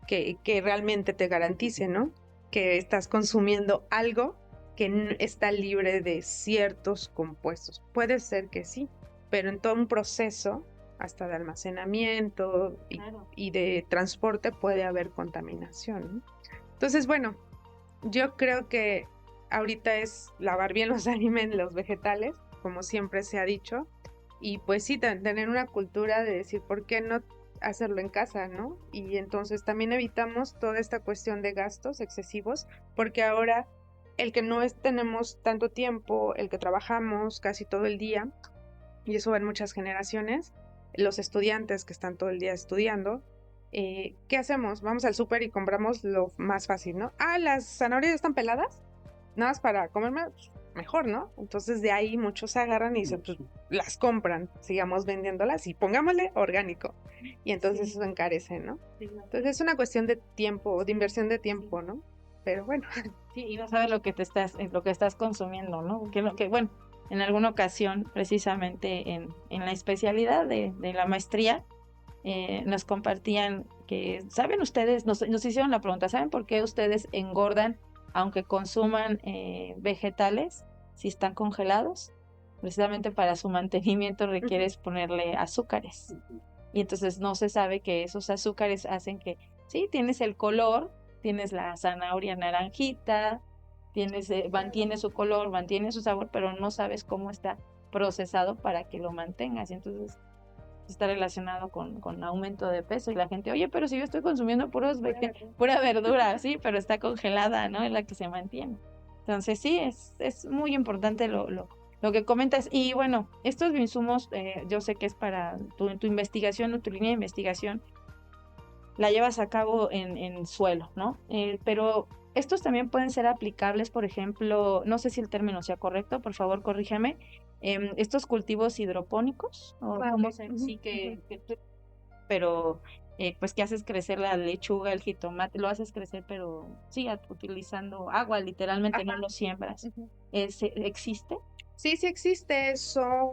que realmente te garantice, ¿no? Que estás consumiendo algo que está libre de ciertos compuestos. Puede ser que sí, pero en todo un proceso, hasta de almacenamiento Claro. y de transporte, puede haber contaminación, ¿no? Entonces, bueno, yo creo que ahorita es lavar bien los alimentos, los vegetales, como siempre se ha dicho, y pues sí, tener una cultura de decir, ¿por qué no hacerlo en casa, no? Y entonces también evitamos toda esta cuestión de gastos excesivos, porque ahora el que no tenemos tanto tiempo, el que trabajamos casi todo el día, y eso va en muchas generaciones, los estudiantes que están todo el día estudiando, ¿qué hacemos? Vamos al súper y compramos lo más fácil, ¿no? Ah, las zanahorias están peladas, nada más para comer más, mejor, ¿no? Entonces de ahí muchos se agarran y dicen, pues las compran, sigamos vendiéndolas y pongámosle orgánico. Y entonces Sí, eso encarece, ¿no? sí, Entonces es una cuestión de tiempo, de inversión de tiempo, ¿no? Pero bueno, sí, y no sabes lo que estás consumiendo, ¿no? Bueno, en alguna ocasión, precisamente en la especialidad de la maestría, nos compartían que, ¿saben ustedes? Nos hicieron la pregunta, ¿saben por qué ustedes engordan aunque consuman vegetales si están congelados? Precisamente para su mantenimiento requieres ponerle azúcares. Y entonces no se sabe que esos azúcares hacen que, sí, tienes el color, tienes la zanahoria naranjita, mantiene su color, mantiene su sabor, pero no sabes cómo está procesado para que lo mantengas. Y entonces está relacionado con aumento de peso. Y la gente, oye, pero si yo estoy consumiendo pura verdura, sí, pero está congelada, ¿no? Es la que se mantiene. Entonces sí, es muy importante lo que comentas. Y bueno, estos insumos, yo sé que es para tu investigación o tu línea de investigación, la llevas a cabo en suelo, ¿no? Pero estos también pueden ser aplicables, por ejemplo, no sé si el término sea correcto, por favor, corrígeme, estos cultivos hidropónicos, o cómo se, sí, pero pues que haces crecer la lechuga, el jitomate, lo haces crecer, pero sí, utilizando agua, literalmente no ajá. lo siembras. Ujú. ¿Existe? Sí, sí existe, son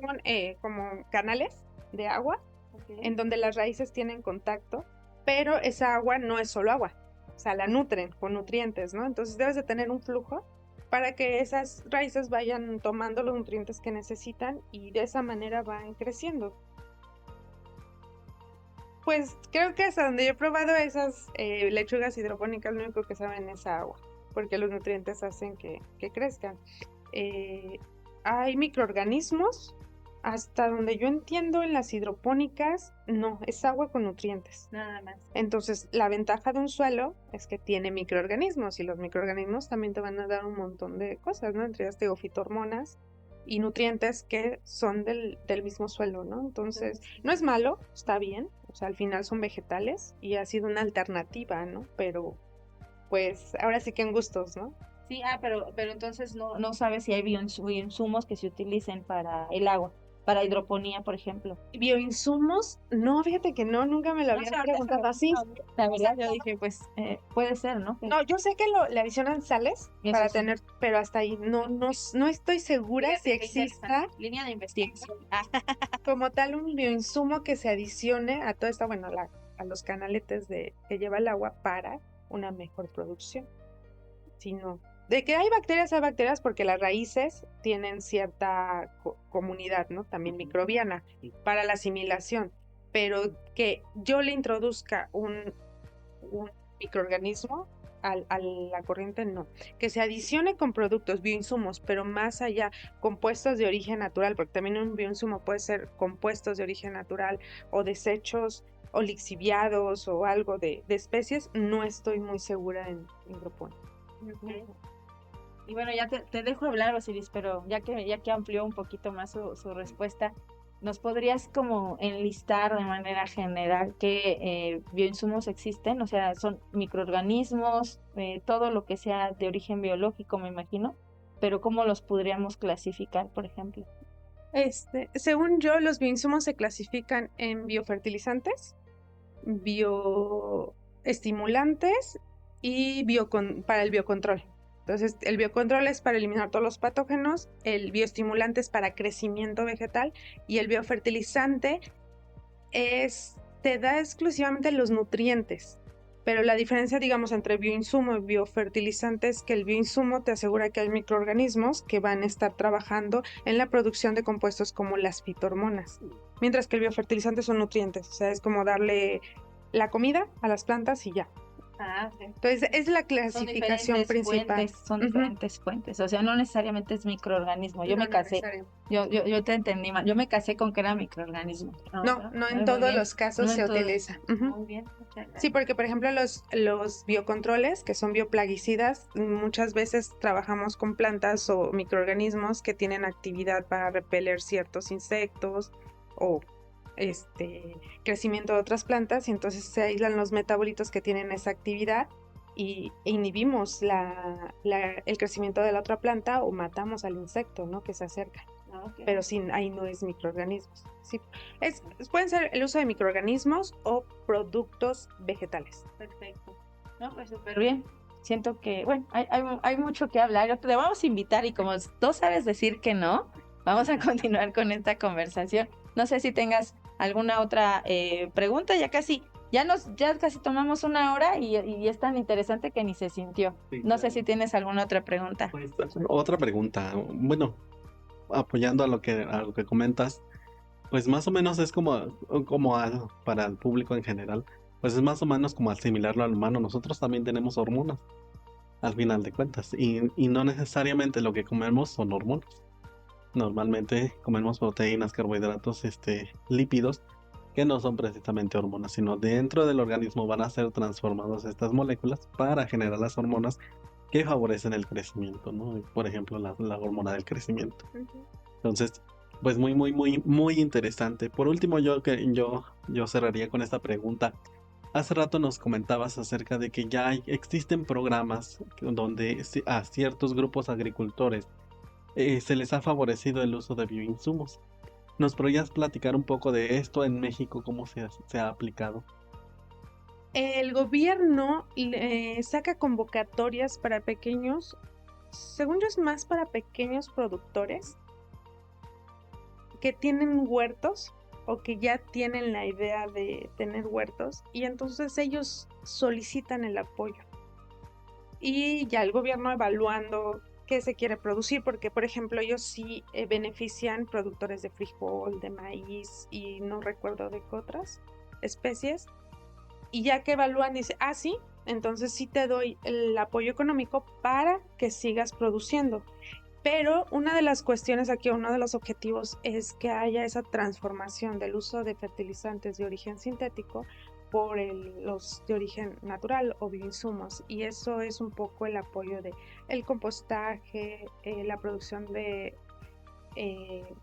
como canales de agua en Okay. donde las raíces tienen contacto, pero esa agua no es solo agua, o sea, la nutren con nutrientes, ¿no? Entonces debes de tener un flujo para que esas raíces vayan tomando los nutrientes que necesitan y de esa manera van creciendo. Pues creo que hasta donde yo he probado esas lechugas hidropónicas, lo único que saben es agua, porque los nutrientes hacen que crezcan. Hay microorganismos, hasta donde yo entiendo en las hidropónicas, no, es agua con nutrientes. Nada más. Entonces, la ventaja de un suelo es que tiene microorganismos y los microorganismos también te van a dar un montón de cosas, ¿no? Entre ellas, te digo, fitohormonas y nutrientes que son del mismo suelo, ¿no? Entonces, no es malo, está bien, o sea, al final son vegetales y ha sido una alternativa, ¿no? Pero, pues, ahora sí que en gustos, ¿no? Sí, pero entonces no sabes si hay bioinsumos que se utilicen para el agua, para hidroponía, por ejemplo. Bioinsumos, no, fíjate que no, nunca me lo habían preguntado así. La verdad, yo dije, pues puede ser, ¿no? No, yo sé que le adicionan sales Eso para sí. tener, pero hasta ahí no estoy segura si Fíjate qué exista interesante. Línea de investigación. como tal un bioinsumo que se adicione a toda esta, bueno, a los canaletes que lleva el agua para una mejor producción. Sino, de que hay bacterias porque las raíces tienen cierta comunidad, ¿no? También microbiana para la asimilación, pero que yo le introduzca un microorganismo a la corriente, no. Que se adicione con productos, bioinsumos, pero más allá, compuestos de origen natural, porque también un bioinsumo puede ser compuestos de origen natural o desechos o lixiviados o algo de especies, no estoy muy segura en hidroponía. Okay. Y bueno, ya te dejo hablar, Osiris, pero ya que amplió un poquito más su respuesta, ¿nos podrías como enlistar de manera general qué bioinsumos existen? O sea, son microorganismos, todo lo que sea de origen biológico, me imagino, pero ¿cómo los podríamos clasificar, por ejemplo? Según yo, los bioinsumos se clasifican en biofertilizantes, bioestimulantes y para el biocontrol. Entonces, el biocontrol es para eliminar todos los patógenos, el bioestimulante es para crecimiento vegetal y el biofertilizante te da exclusivamente los nutrientes. Pero la diferencia, digamos, entre bioinsumo y biofertilizante es que el bioinsumo te asegura que hay microorganismos que van a estar trabajando en la producción de compuestos como las fitohormonas, mientras que el biofertilizante son nutrientes, o sea, es como darle la comida a las plantas y ya. Okay. Entonces, es la clasificación principal. Son diferentes fuentes, o sea, no necesariamente es microorganismo. Yo me casé, yo te entendí mal, yo me casé con que era microorganismo. No en todos los casos se utiliza. Muy bien, sí, porque por ejemplo los biocontroles, que son bioplaguicidas, muchas veces trabajamos con plantas o microorganismos que tienen actividad para repeler ciertos insectos o crecimiento de otras plantas, y entonces se aíslan los metabolitos que tienen esa actividad e inhibimos el crecimiento de la otra planta o matamos al insecto, ¿no? Que se acerca. Okay. Pero ahí no es microorganismos. Sí, pueden ser el uso de microorganismos o productos vegetales. Perfecto. No, pues súper bien. Siento que, bueno, hay mucho que hablar. Te vamos a invitar y como tú sabes decir que no, vamos a continuar con esta conversación. No sé si tengas alguna otra pregunta. Ya casi tomamos una hora y es tan interesante que ni se sintió. Sí, no sé si tienes alguna otra pregunta. Pues, otra pregunta. Bueno, apoyando a lo que comentas, pues más o menos es como para el público en general, pues es más o menos como asimilarlo al humano. Nosotros también tenemos hormonas, al final de cuentas, y no necesariamente lo que comemos son hormonas. Normalmente comemos proteínas, carbohidratos, lípidos, que no son precisamente hormonas, sino dentro del organismo van a ser transformados estas moléculas para generar las hormonas que favorecen el crecimiento, ¿no? Por ejemplo, la hormona del crecimiento. Entonces, pues muy interesante. Por último, yo cerraría con esta pregunta. Hace rato nos comentabas acerca de que ya existen programas donde a ciertos grupos agricultores se les ha favorecido el uso de bioinsumos. ¿Nos podrías platicar un poco de esto en México, cómo se ha aplicado? El gobierno saca convocatorias para pequeños, según yo es más para pequeños productores que tienen huertos o que ya tienen la idea de tener huertos, y entonces ellos solicitan el apoyo. Y ya el gobierno, evaluando qué se quiere producir, porque por ejemplo ellos sí benefician productores de frijol, de maíz y no recuerdo de qué otras especies, y ya que evalúan dice, sí, entonces sí te doy el apoyo económico para que sigas produciendo. Pero una de las cuestiones aquí, uno de los objetivos es que haya esa transformación del uso de fertilizantes de origen sintético por los de origen natural o bioinsumos, y eso es un poco el apoyo de el compostaje, la producción de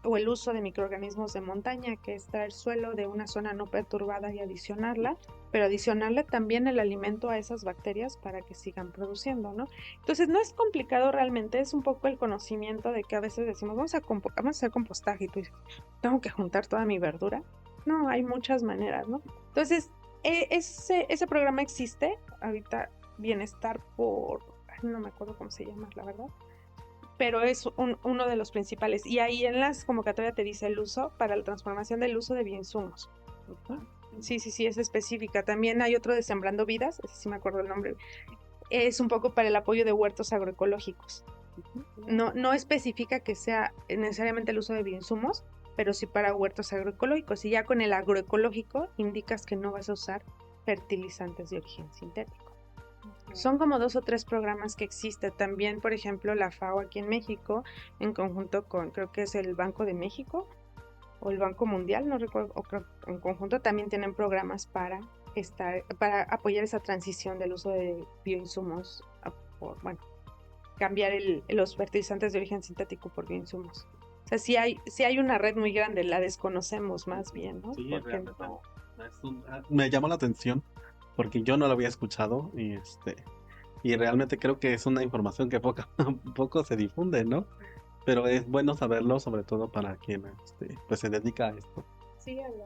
o el uso de microorganismos de montaña, que es traer suelo de una zona no perturbada y adicionarla, pero adicionarle también el alimento a esas bacterias para que sigan produciendo, ¿no? Entonces no es complicado realmente, es un poco el conocimiento de que a veces decimos, vamos a hacer compostaje, y tú dices, tengo que juntar toda mi verdura. No, hay muchas maneras, ¿no? Entonces, ese programa existe, ahorita Bienestar no me acuerdo cómo se llama, la verdad, pero es uno de los principales. Y ahí en las convocatorias te dice el uso para la transformación del uso de bioinsumos. Sí, es específica. También hay otro de Sembrando Vidas, ese sí me acuerdo el nombre. Es un poco para el apoyo de huertos agroecológicos. No especifica que sea necesariamente el uso de bioinsumos, pero sí para huertos agroecológicos. Y ya con el agroecológico indicas que no vas a usar fertilizantes de origen sintético. Son como 2 o 3 programas que existen. También, por ejemplo, la FAO aquí en México, en conjunto con, creo que es el Banco de México o el Banco Mundial, no recuerdo, o creo, en conjunto también tienen programas para apoyar esa transición del uso de bioinsumos, cambiar los fertilizantes de origen sintético por bioinsumos. O sea, sí hay una red muy grande, la desconocemos más bien, ¿no? Sí, Porque realmente. Me llamó la atención porque yo no lo había escuchado y realmente creo que es una información que poco se difunde, ¿no? Pero es bueno saberlo, sobre todo para quien pues se dedica a esto, sí, a la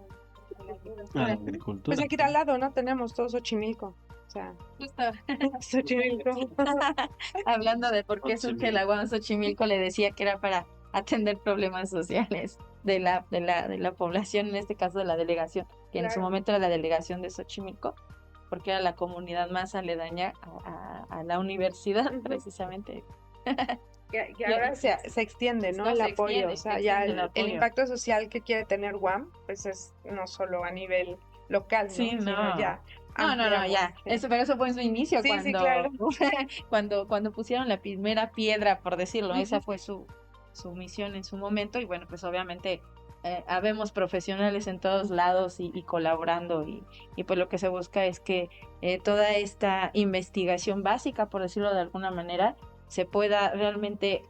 pues agricultura. aquí al lado, ¿no? Tenemos todo Xochimilco. O sea, Justo. Xochimilco. Hablando de por qué surge el Xochimilco. agua en Xochimilco, le decía que era para atender problemas sociales de la población, en este caso de la delegación, que en su Claro. momento era la delegación de Xochimilco, porque era la comunidad más aledaña a la universidad, Ujú. precisamente. Y ahora se extiende, ¿no? No, El se apoyo. extiende, O se sea, ya extiende el el apoyo. impacto social que quiere tener UAM, pues es no solo a nivel local, ¿no? Sí, Sino no. ya No, ya. ampliamos. Sí. Pero eso fue en su inicio, Sí, claro. cuando pusieron la primera piedra, por decirlo. Esa Ujú. fue su misión en su momento. Y bueno, pues obviamente habemos profesionales en todos lados y colaborando. Y pues lo que se busca es que toda esta investigación básica, por decirlo de alguna manera, se pueda realmente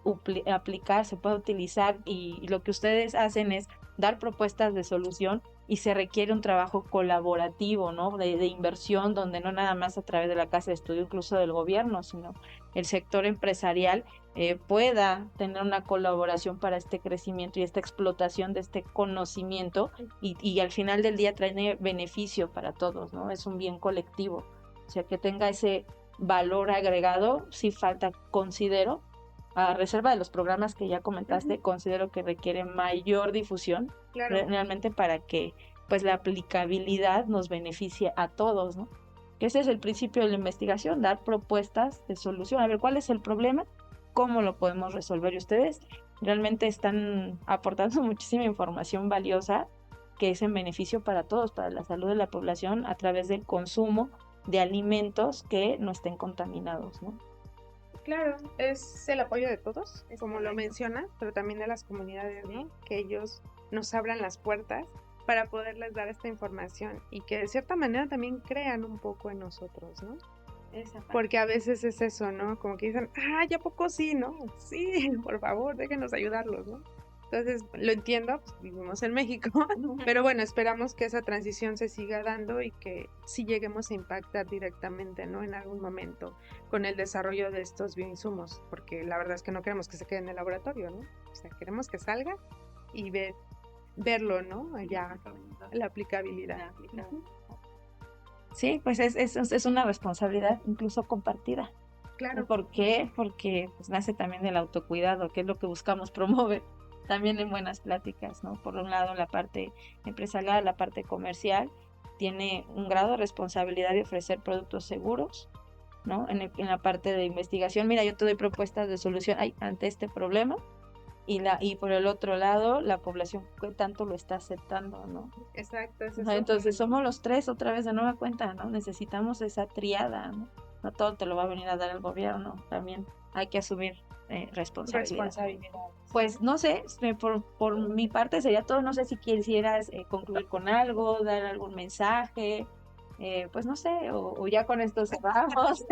aplicar, se pueda utilizar. Y lo que ustedes hacen es dar propuestas de solución, y se requiere un trabajo colaborativo, ¿no? De inversión, donde no nada más a través de la casa de estudio, incluso del gobierno, sino el sector empresarial pueda tener una colaboración para este crecimiento y esta explotación de este conocimiento, y al final del día trae beneficio para todos, ¿no? Es un bien colectivo. O sea, que tenga ese valor agregado, sí falta, considero, a reserva de los programas que ya comentaste, considero que requiere mayor difusión Claro. realmente para que pues la aplicabilidad nos beneficie a todos, ¿no? Que ese es el principio de la investigación, dar propuestas de solución, a ver cuál es el problema, cómo lo podemos resolver, y ustedes realmente están aportando muchísima información valiosa que es en beneficio para todos, para la salud de la población a través del consumo de alimentos que no estén contaminados, ¿no? Claro, es el apoyo de todos, como lo menciona, pero también de las comunidades, ¿no? Que ellos nos abran las puertas para poderles dar esta información y que de cierta manera también crean un poco en nosotros, ¿no? Porque a veces es eso, ¿no? Como que dicen, ¿ya poco sí, no? Sí, por favor, déjenos ayudarlos, ¿no? Entonces, lo entiendo, pues, vivimos en México, pero bueno, esperamos que esa transición se siga dando y que sí lleguemos a impactar directamente, ¿no? En algún momento con el desarrollo de estos bioinsumos, porque la verdad es que no queremos que se quede en el laboratorio, ¿no? O sea, queremos que salga y verlo, ¿no? Allá, la aplicabilidad. Sí, pues es una responsabilidad incluso compartida. Claro. ¿Por qué? Porque pues, nace también del autocuidado, que es lo que buscamos promover también en buenas pláticas, ¿no? Por un lado, la parte empresarial, la parte comercial, tiene un grado de responsabilidad de ofrecer productos seguros, ¿no? En la parte de investigación, mira, yo te doy propuestas de solución ante este problema, y por el otro lado, la población que tanto lo está aceptando, ¿no? Exacto, es Ajá, eso. entonces somos los tres otra vez de nueva cuenta, ¿no? Necesitamos esa triada, ¿no? No todo te lo va a venir a dar el gobierno, también hay que asumir responsabilidad. Pues no sé, por mi parte sería todo, no sé si quisieras concluir con algo, dar algún mensaje, pues no sé, o ya con esto cerramos.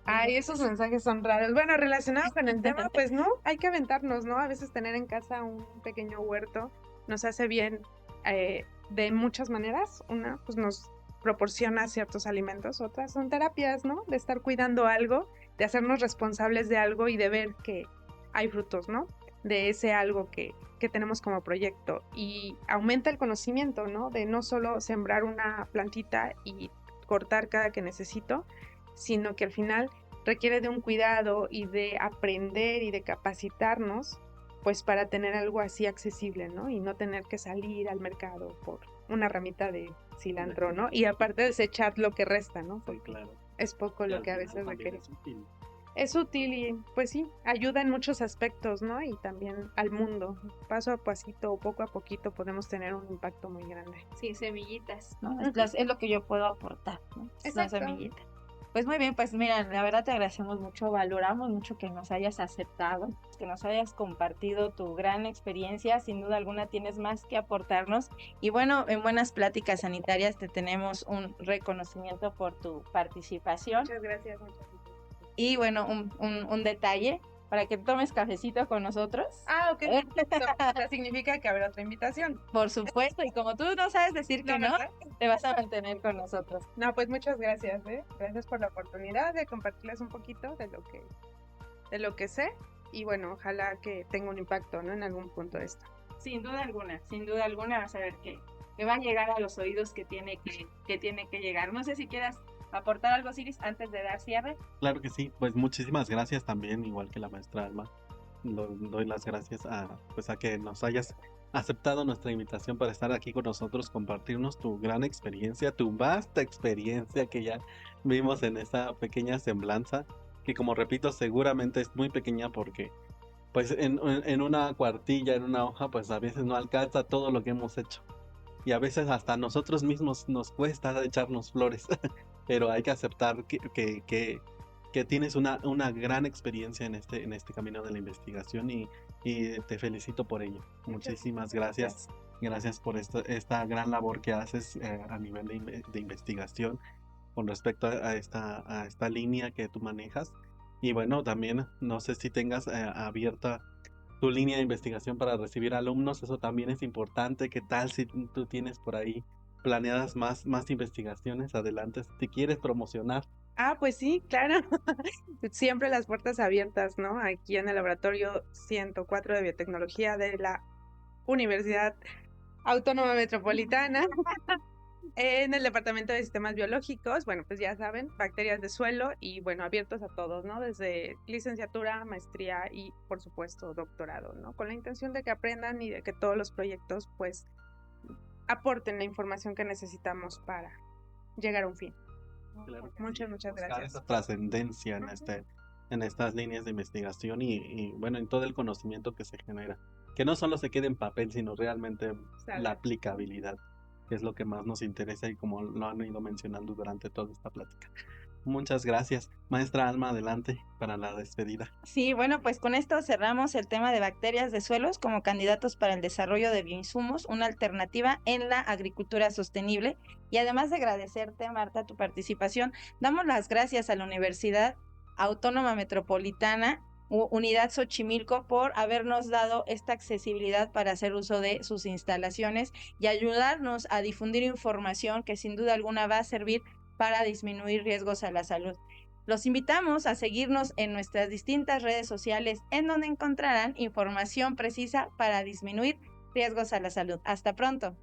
Ay, esos mensajes son raros. Bueno, relacionados con el tema, pues no, hay que aventarnos, ¿no? A veces tener en casa un pequeño huerto nos hace bien de muchas maneras. Una, pues nos proporciona ciertos alimentos, otras son terapias, ¿no? De estar cuidando algo, de hacernos responsables de algo y de ver que hay frutos, ¿no? De ese algo que tenemos como proyecto. Y aumenta el conocimiento, ¿no? De no solo sembrar una plantita y cortar cada que necesito, sino que al final requiere de un cuidado y de aprender y de capacitarnos, pues para tener algo así accesible, ¿no? Y no tener que salir al mercado por una ramita de cilantro, ¿no? Y aparte desechar lo que resta, ¿no? Sí, claro. Es poco Y lo al que a final veces también requiere. es útil. Es útil y pues sí, ayuda en muchos aspectos, ¿no? Y también al mundo. Paso a pasito o poco a poquito podemos tener un impacto muy grande. Sí, semillitas, ¿no? Es lo que yo puedo aportar, ¿no? Es una Exacto. semillita. Pues muy bien, pues mira, la verdad te agradecemos mucho, valoramos mucho que nos hayas aceptado, que nos hayas compartido tu gran experiencia, sin duda alguna tienes más que aportarnos y bueno, en Buenas Pláticas Sanitarias te tenemos un reconocimiento por tu participación. Muchas gracias, muchas gracias. Y bueno, un detalle para que tomes cafecito con nosotros. Ah, ok. O sea, significa que habrá otra invitación. Por supuesto, y como tú no sabes decir que no, ¿verdad? te vas a mantener con nosotros. No, pues muchas gracias, ¿eh? Gracias por la oportunidad de compartirles un poquito de lo que sé. Y bueno, ojalá que tenga un impacto, ¿no? En algún punto de esto. Sin duda alguna vas a ver que va a llegar a los oídos que tiene que llegar. No sé si quieras aportar algo, Siris, antes de dar cierre. Claro que sí, pues muchísimas gracias también, igual que la maestra Alma. Doy las gracias pues a que nos hayas aceptado nuestra invitación para estar aquí con nosotros, compartirnos tu gran experiencia, tu vasta experiencia que ya vimos en esta pequeña semblanza, que como repito, seguramente es muy pequeña porque pues en una cuartilla, en una hoja, pues a veces no alcanza todo lo que hemos hecho. Y a veces hasta a nosotros mismos nos cuesta echarnos flores, pero hay que aceptar que tienes una gran experiencia en este camino de la investigación y te felicito por ello. Muchísimas gracias. Gracias por esta gran labor que haces a nivel de investigación con respecto a esta línea que tú manejas. Y bueno, también no sé si tengas abierta tu línea de investigación para recibir alumnos, eso también es importante. ¿Qué tal si tú tienes por ahí planeadas más investigaciones? Adelante, si te quieres promocionar. Ah, pues sí, claro. Siempre las puertas abiertas, ¿no? Aquí en el laboratorio 104 de biotecnología de la Universidad Autónoma Metropolitana. En el departamento de sistemas biológicos, bueno, pues ya saben, bacterias de suelo y bueno, abiertos a todos, ¿no? Desde licenciatura, maestría y por supuesto doctorado, ¿no? Con la intención de que aprendan y de que todos los proyectos pues aporten la información que necesitamos para llegar a un fin. Claro que Muchas, sí, muchas buscar gracias. esa trascendencia en estas líneas de investigación y bueno, en todo el conocimiento que se genera. Que no solo se quede en papel, sino realmente la aplicabilidad, que es lo que más nos interesa y como lo han ido mencionando durante toda esta plática. Muchas gracias. Maestra Alma, adelante para la despedida. Sí, bueno, pues con esto cerramos el tema de bacterias de suelos como candidatos para el desarrollo de bioinsumos, una alternativa en la agricultura sostenible. Y además de agradecerte, Marta, tu participación, damos las gracias a la Universidad Autónoma Metropolitana, Unidad Xochimilco, por habernos dado esta accesibilidad para hacer uso de sus instalaciones y ayudarnos a difundir información que sin duda alguna va a servir para disminuir riesgos a la salud. Los invitamos a seguirnos en nuestras distintas redes sociales en donde encontrarán información precisa para disminuir riesgos a la salud. Hasta pronto.